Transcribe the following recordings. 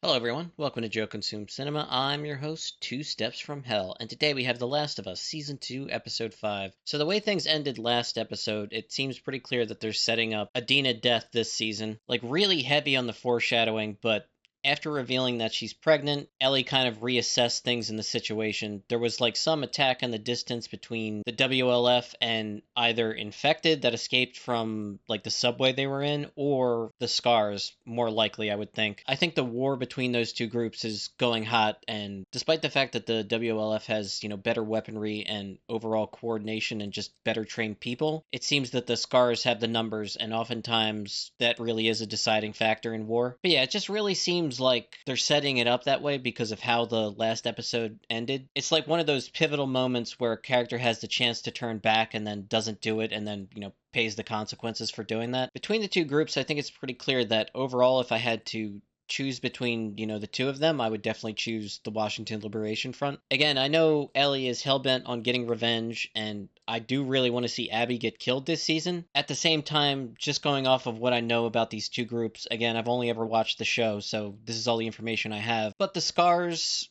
Hello, everyone. Welcome to Joe Consume Cinema. I'm your host, Two Steps from Hell, and today we have The Last of Us, Season 2, Episode 5. So, the way things ended last episode, it seems pretty clear that they're setting up a Dina death this season. Like, really heavy on the foreshadowing, but after revealing that she's pregnant, Ellie kind of reassessed things in the situation. There was like some attack in the distance between the WLF and either infected that escaped from like the subway they were in, or the Scars, more likely, I would think. I think the war between those two groups is going hot, and despite the fact that the WLF has, better weaponry and overall coordination and just better trained people, it seems that the Scars have the numbers, and oftentimes that really is a deciding factor in war. But yeah, it just really seems like they're setting it up that way because of how the last episode ended. It's like one of those pivotal moments where a character has the chance to turn back and then doesn't do it and then, pays the consequences for doing that. Between the two groups, I think it's pretty clear that overall, if I had to choose between, the two of them, I would definitely choose the Washington Liberation Front. Again, I know Ellie is hell-bent on getting revenge, and I do really want to see Abby get killed this season. At the same time, just going off of what I know about these two groups, again, I've only ever watched the show, so this is all the information I have. But the Scars,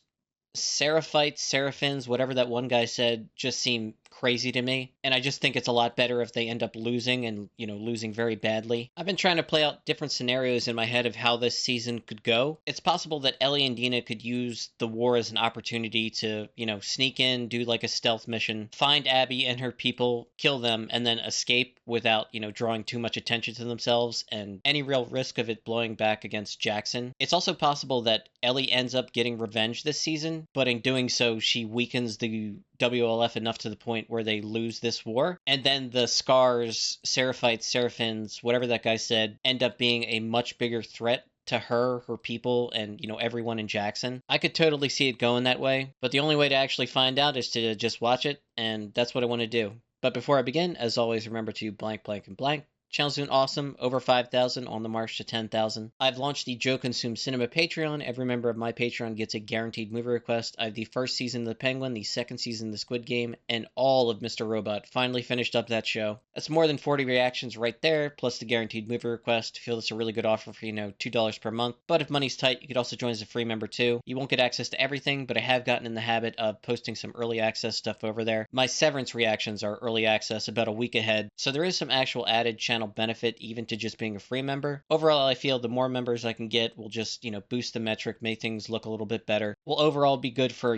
Seraphites, Seraphins, whatever that one guy said, just seem crazy to me. And I just think it's a lot better if they end up losing and, losing very badly. I've been trying to play out different scenarios in my head of how this season could go. It's possible that Ellie and Dina could use the war as an opportunity to, sneak in, do like a stealth mission, find Abby and her people, kill them, and then escape without, drawing too much attention to themselves and any real risk of it blowing back against Jackson. It's also possible that Ellie ends up getting revenge this season, but in doing so, she weakens the WLF enough to the point where they lose this war. And then the Scars, Seraphites, Seraphins, whatever that guy said, end up being a much bigger threat to her people, and, everyone in Jackson. I could totally see it going that way, but the only way to actually find out is to just watch it, and that's what I want to do. But before I begin, as always, remember to blank, blank, and blank. Channel's doing awesome, over 5,000 on the march to 10,000. I've launched the Joe Consume Cinema Patreon. Every member of my Patreon gets a guaranteed movie request. I have the first season of The Penguin, the second season of The Squid Game, and all of Mr. Robot. Finally finished up that show. That's more than 40 reactions right there, plus the guaranteed movie request. I feel that's a really good offer for, $2 per month. But if money's tight, you could also join as a free member too. You won't get access to everything, but I have gotten in the habit of posting some early access stuff over there. My Severance reactions are early access about a week ahead, so there is some actual added channel benefit even to just being a free member. Overall, I feel the more members I can get will just, boost the metric, make things look a little bit better. Will overall be good for,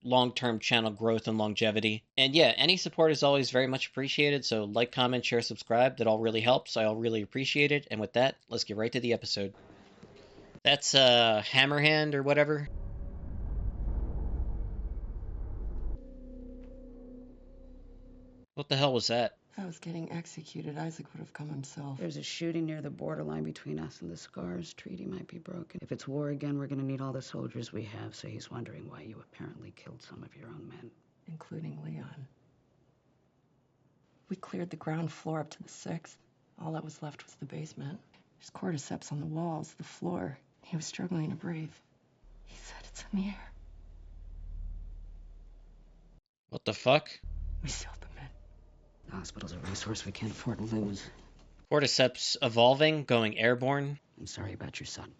long-term channel growth and longevity. And yeah, any support is always very much appreciated, so like, comment, share, subscribe. That all really helps. I all really appreciate it. And with that, let's get right to the episode. That's Hammerhand or whatever. What the hell was that? If I was getting executed, Isaac would have come himself. There's a shooting near the borderline between us and the Scars. Treaty might be broken. If it's war again, we're gonna need all the soldiers we have, so he's wondering why you apparently killed some of your own men. Including Leon. We cleared the ground floor up to the 6th. All that was left was the basement. There's cordyceps on the walls, the floor. He was struggling to breathe. He said it's in the air. What the fuck? We sealed them in. The hospital's a resource we can't afford to lose. Cordyceps evolving, going airborne. I'm sorry about your son.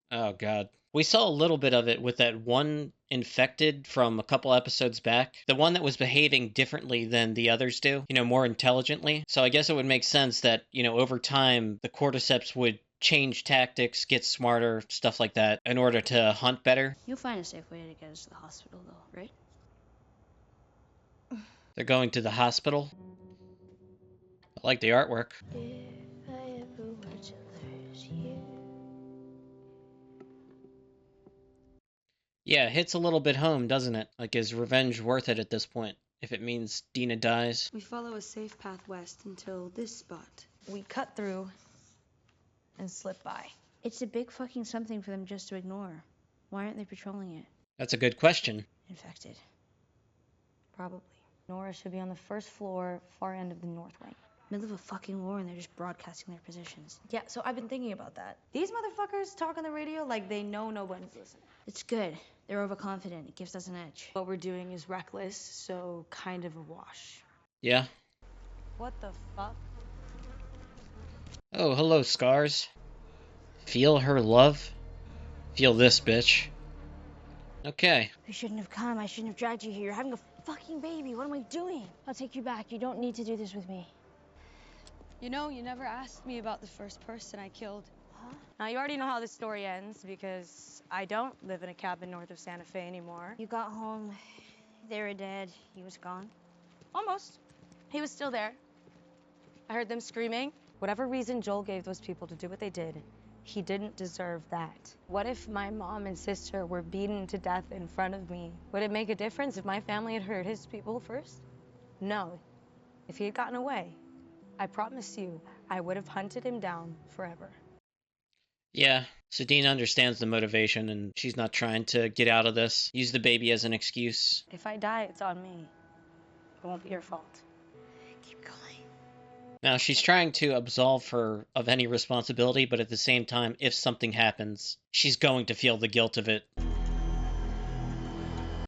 Oh, God. We saw a little bit of it with that one infected from a couple episodes back. The one that was behaving differently than the others do, more intelligently. So I guess it would make sense that, over time, the cordyceps would change tactics, get smarter, stuff like that, in order to hunt better. You'll find a safe way to get us to the hospital, though, right? They're going to the hospital. I like the artwork. If I ever were to lose you. Yeah, it hits a little bit home, doesn't it? Like, is revenge worth it at this point? If it means Dina dies. We follow a safe path west until this spot. We cut through and slip by. It's a big fucking something for them just to ignore. Why aren't they patrolling it? That's a good question. Infected. Probably. Nora should be on the first floor, far end of the north wing. Middle of a fucking war and they're just broadcasting their positions. Yeah, so I've been thinking about that. These motherfuckers talk on the radio like they know nobody's listening. It's good. They're overconfident. It gives us an edge. What we're doing is reckless, so kind of a wash. Yeah. What the fuck? Oh, hello, Scars. Feel her love? Feel this, bitch. Okay. I shouldn't have come. I shouldn't have dragged you here. You're having a fucking baby. What am I doing? I'll take you back. You don't need to do this with me. You know, you never asked me about the first person I killed. Huh? Now, you already know how this story ends because I don't live in a cabin north of Santa Fe anymore. You got home. They were dead. He was gone. Almost. He was still there. I heard them screaming. Whatever reason Joel gave those people to do what they did, he didn't deserve that. What if my mom and sister were beaten to death in front of me? Would it make a difference if my family had hurt his people first? No. If he had gotten away, I promise you, I would have hunted him down forever. Yeah, so Dean understands the motivation, and she's not trying to get out of this. Use the baby as an excuse. If I die, it's on me. It won't be your fault. Keep going. Now, she's trying to absolve her of any responsibility, but at the same time, if something happens, she's going to feel the guilt of it.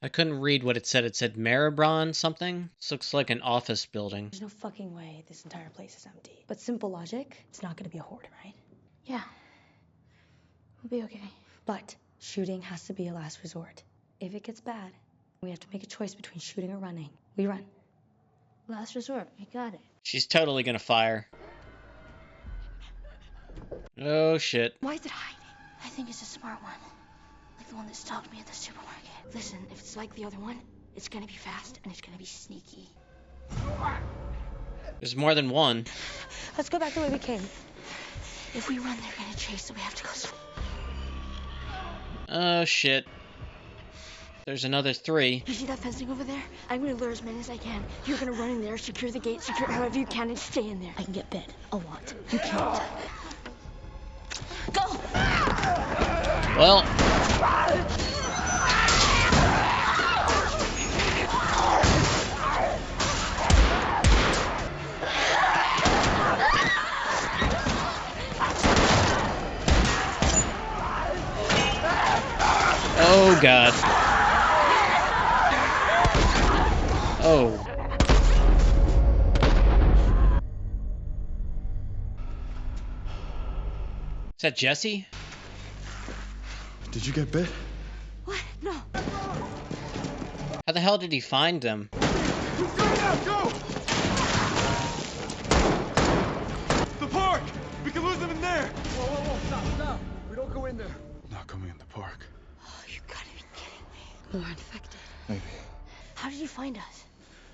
I couldn't read what it said. It said Maribron something? This looks like an office building. There's no fucking way this entire place is empty. But simple logic, it's not gonna be a horde, right? Yeah. We'll be okay. But shooting has to be a last resort. If it gets bad, we have to make a choice between shooting or running. We run. Last resort. I got it. She's totally gonna fire. Oh shit. Why is it hiding? I think it's a smart one. Like the one that stopped me at the supermarket. Listen, if it's like the other one, it's gonna be fast and it's gonna be sneaky. There's more than one. Let's go back the way we came. If we run, they're gonna chase, so we have to go slow. Oh shit. There's another 3. You see that fencing over there? I'm gonna lure as many as I can. You're gonna run in there, secure the gate, secure however you can, and stay in there. I can get bed a lot. You can't. Go! Well. Oh god. Oh. Is that Jesse? Did you get bit? What? No. How the hell did he find them? Go now, go! The park! We can lose them in there! Whoa, stop. We don't go in there. Not going in the park. Oh, you gotta be kidding me. More infected. Maybe. How did you find us?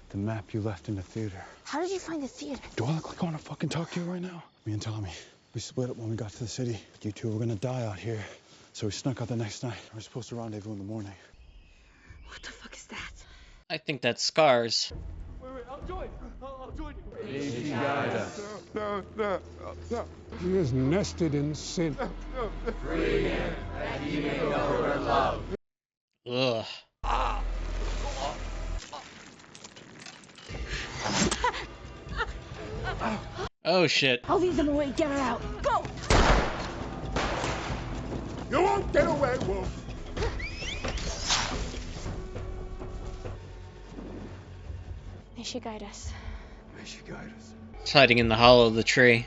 The map you left in the theater. How did you find the theater? Do I look like I want to fucking talk to you right now? Me and Tommy, we split up when we got to the city. You two were gonna die out here. So we snuck out the next night. We were supposed to rendezvous in the morning. What the fuck is that? I think that's Scars. Wait, I'll join you. If you guide us. No. He is nested in sin. Free him, that he may know her love. Ugh. Oh shit. I'll lead them away. Get her out. Go! You won't get away, Wolf. May she guide us. May she guide us. It's hiding in the hollow of the tree.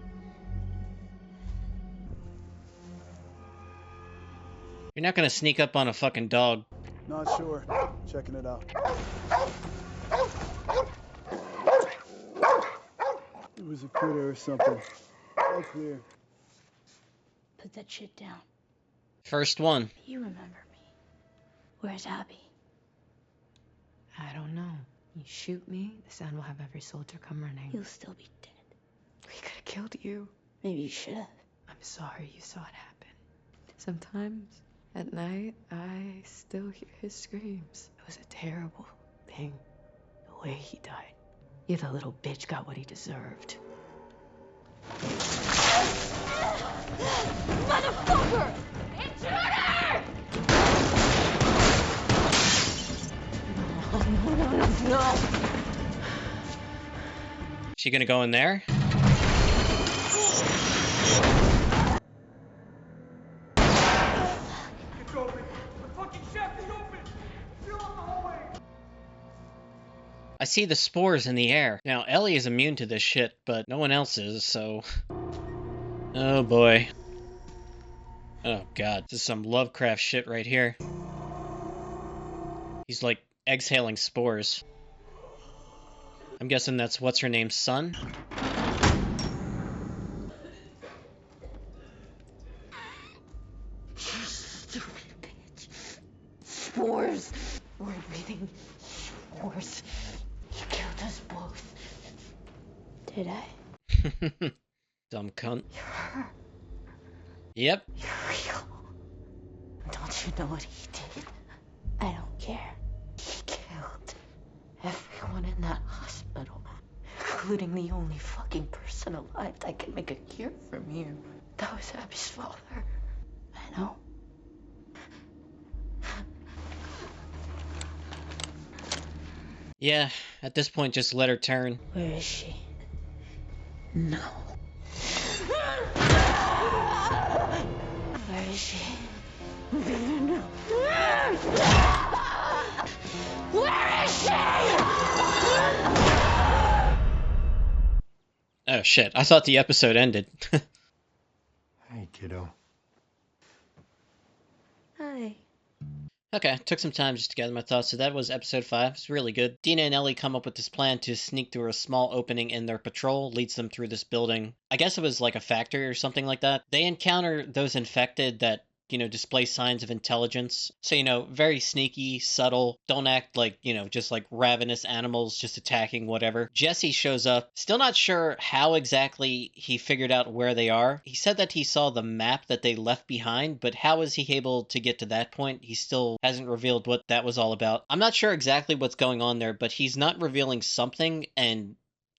You're not gonna sneak up on a fucking dog. Not sure. Checking it out. It was a critter or something. All clear. Put that shit down. First one. You remember me. Where's Abby? I don't know. You shoot me, the sound will have every soldier come running. You'll still be dead. We could have killed you. Maybe you should have. I'm sorry you saw it happen. Sometimes at night, I still hear his screams. It was a terrible thing, the way he died. You, the little bitch, got what he deserved. Motherfucker! Intruder! No. She gonna go in there? It's open. The fucking shaft is open. Still on the hallway. I see the spores in the air. Now, Ellie is immune to this shit, but no one else is, so... Oh boy. Oh god, this is some Lovecraft shit right here. He's like exhaling spores. I'm guessing that's what's-her-name's son? You stupid bitch. Spores. We're breathing spores. You killed us both. Did I? Dumb cunt. You're her. Yep. You're real. Don't you know what he did? I don't care. He killed everyone in that hospital, including the only fucking person alive that can make a cure from you. That was Abby's father. I know. Yeah, at this point, just let her turn. Where is she? No. Where is she? No. Where is she? Oh shit, I thought the episode ended. Hey, kiddo. Hi. Okay, took some time just to gather my thoughts. So that was episode 5. It's really good. Dina and Ellie come up with this plan to sneak through a small opening in their patrol, leads them through this building. I guess it was like a factory or something like that. They encounter those infected that, display signs of intelligence. So, very sneaky, subtle. Don't act like, just like ravenous animals just attacking whatever. Jesse shows up. Still not sure how exactly he figured out where they are. He said that he saw the map that they left behind, but how was he able to get to that point? He still hasn't revealed what that was all about. I'm not sure exactly what's going on there, but he's not revealing something, and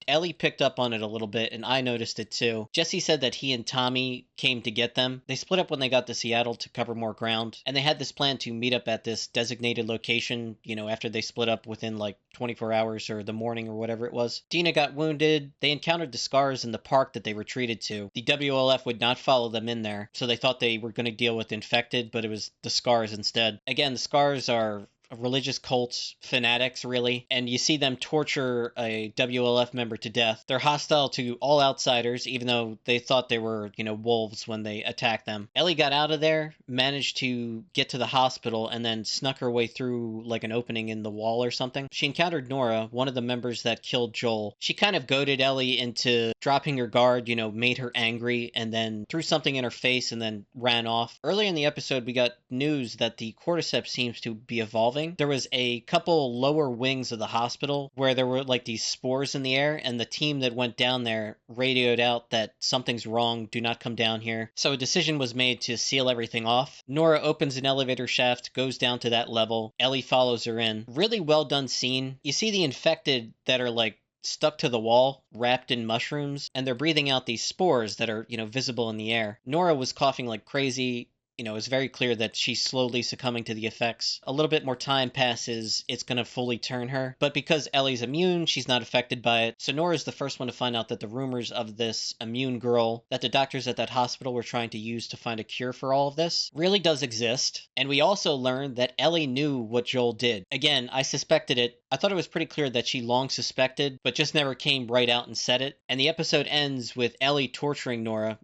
Ellie picked up on it a little bit, and I noticed it too. Jesse said that he and Tommy came to get them. They split up when they got to Seattle to cover more ground, and they had this plan to meet up at this designated location, after they split up within like 24 hours or the morning or whatever it was. Dina got wounded. They encountered the Scars in the park that they retreated to. The WLF would not follow them in there, so they thought they were going to deal with infected, but it was the Scars instead. Again, the Scars are religious cults, fanatics, really, and you see them torture a WLF member to death. They're hostile to all outsiders, even though they thought they were, wolves when they attacked them. Ellie got out of there, managed to get to the hospital, and then snuck her way through like an opening in the wall or something. She encountered Nora, one of the members that killed Joel. She kind of goaded Ellie into dropping her guard, made her angry, and then threw something in her face and then ran off. Early in the episode, we got news that the cordyceps seems to be evolving. There was a couple lower wings of the hospital where there were like these spores in the air, and the team that went down there radioed out that something's wrong, do not come down here. So a decision was made to seal everything off. Nora opens an elevator shaft, goes down to that level. Ellie follows her in. Really well done scene. You see the infected that are like stuck to the wall, wrapped in mushrooms, and they're breathing out these spores that are, visible in the air. Nora was coughing like crazy. It's very clear that she's slowly succumbing to the effects. A little bit more time passes, it's going to fully turn her. But because Ellie's immune, she's not affected by it. So Nora's the first one to find out that the rumors of this immune girl that the doctors at that hospital were trying to use to find a cure for all of this really does exist. And we also learned that Ellie knew what Joel did. Again, I suspected it. I thought it was pretty clear that she long suspected, but just never came right out and said it. And the episode ends with Ellie torturing Nora,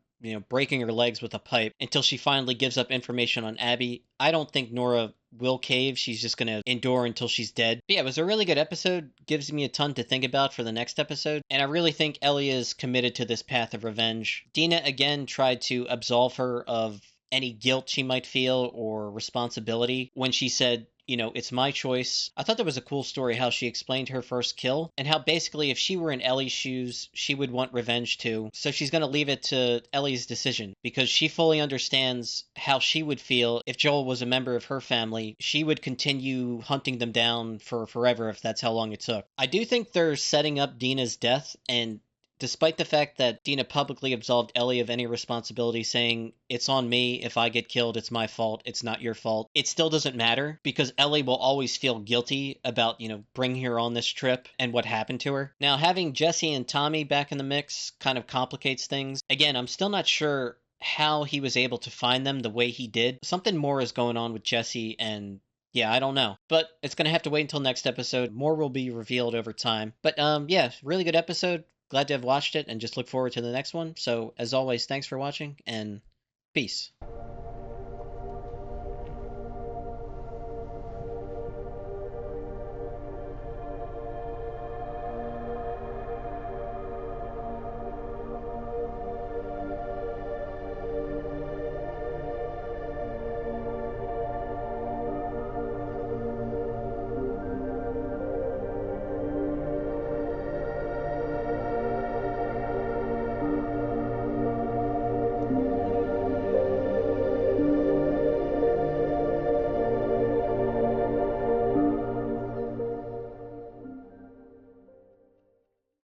breaking her legs with a pipe until she finally gives up information on Abby. I don't think Nora will cave. She's just going to endure until she's dead. But yeah, it was a really good episode. Gives me a ton to think about for the next episode. And I really think Ellie is committed to this path of revenge. Dina again tried to absolve her of any guilt she might feel or responsibility when she said, it's my choice. I thought that was a cool story how she explained her first kill and how basically if she were in Ellie's shoes, she would want revenge too. So she's going to leave it to Ellie's decision because she fully understands how she would feel if Joel was a member of her family. She would continue hunting them down for forever if that's how long it took. I do think they're setting up Dina's death, and despite the fact that Dina publicly absolved Ellie of any responsibility, saying, it's on me, if I get killed, it's my fault, it's not your fault, it still doesn't matter because Ellie will always feel guilty about, bringing her on this trip and what happened to her. Now, having Jesse and Tommy back in the mix kind of complicates things. Again, I'm still not sure how he was able to find them the way he did. Something more is going on with Jesse, and yeah, I don't know. But it's going to have to wait until next episode. More will be revealed over time. But yeah, really good episode. Glad to have watched it and just look forward to the next one. So, as always, thanks for watching and peace.